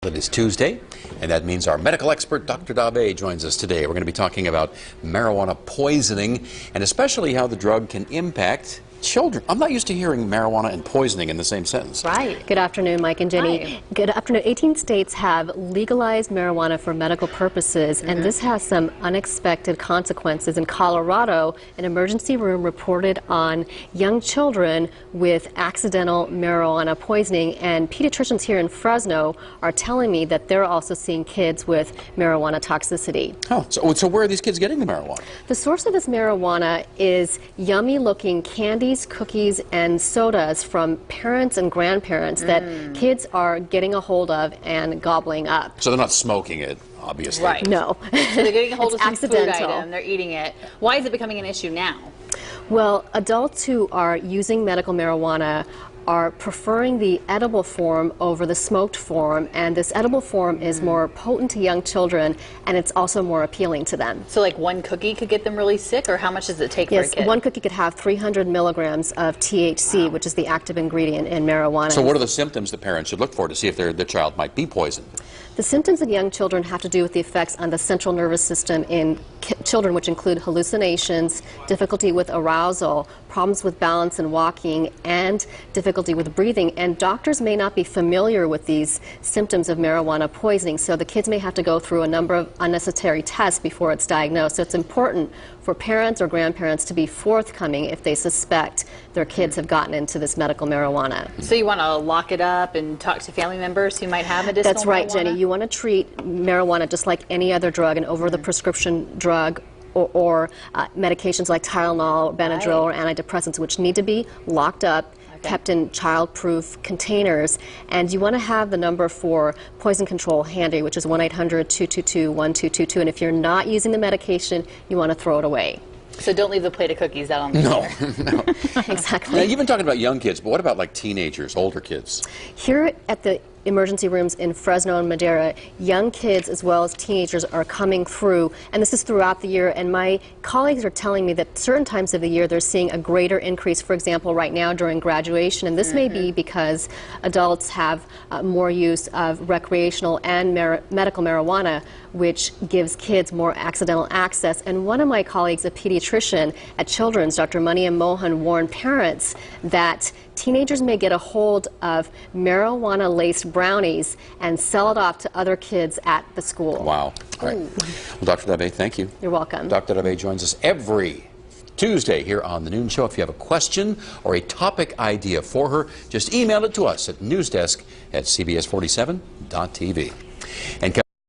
It is Tuesday, and that means our medical expert, Dr. Dave, joins us today. We're going to be talking about marijuana poisoning and especially how the drug can impact children. I'm not used to hearing marijuana and poisoning in the same sentence. Right. Good afternoon, Mike and Jenny. Hi. Good afternoon. 18 states have legalized marijuana for medical purposes, and this has some unexpected consequences. In Colorado, an emergency room reported on young children with accidental marijuana poisoning, and pediatricians here in Fresno are telling me that they're also seeing kids with marijuana toxicity. Oh, so where are these kids getting the marijuana? The source of this marijuana is yummy-looking candies, cookies, and sodas from parents and grandparents that kids are getting a hold of and gobbling up. So they're not smoking it, obviously. Right. No. So they're getting a hold of some food accidental. item, they're eating it. Why is it becoming an issue now? Well, adults who are using medical marijuana are preferring the edible form over the smoked form, and this edible form is more potent to young children, and it's also more appealing to them. So like one cookie could get them really sick, or how much does it take for a Yes, kid? one cookie could have 300 milligrams of THC, which is the active ingredient in marijuana. So what are the symptoms the parents should look for to see if their child might be poisoned? The symptoms in young children have to do with the effects on the central nervous system in children, which include hallucinations, difficulty with arousal, problems with balance and walking, and difficulty with breathing. And doctors may not be familiar with these symptoms of marijuana poisoning, so the kids may have to go through a number of unnecessary tests before it's diagnosed. So it's important for parents or grandparents to be forthcoming if they suspect their kids have gotten into this medical marijuana. So you want to lock it up and talk to family members who might have medicinal That's right, marijuana? Jenny. You want to treat marijuana just like any other drug, an over-the-prescription drug, or medications like Tylenol, Benadryl, or antidepressants, which need to be locked up, kept in child-proof containers, and you want to have the number for poison control handy, which is 1-800-222-1222, and if you're not using the medication, you want to throw it away. So don't leave the plate of cookies out on the floor. No. Exactly. Now, you've been talking about young kids, but what about like teenagers, older kids? Here at the emergency rooms in Fresno and Madera, young kids as well as teenagers are coming through, and this is throughout the year, and my colleagues are telling me that certain times of the year they're seeing a greater increase, for example, right now during graduation, and this may be because adults have more use of recreational and medical marijuana, which gives kids more accidental access. And one of my colleagues, a pediatrician at Children's, Dr. Maniam Mohan, warned parents that teenagers may get a hold of marijuana-laced brownies and sell it off to other kids at the school. Wow. All right. Well, Dr. Dave, thank you. You're welcome. Dr. Dave joins us every Tuesday here on The Noon Show. If you have a question or a topic idea for her, just email it to us at newsdesk@cbs47.tv. And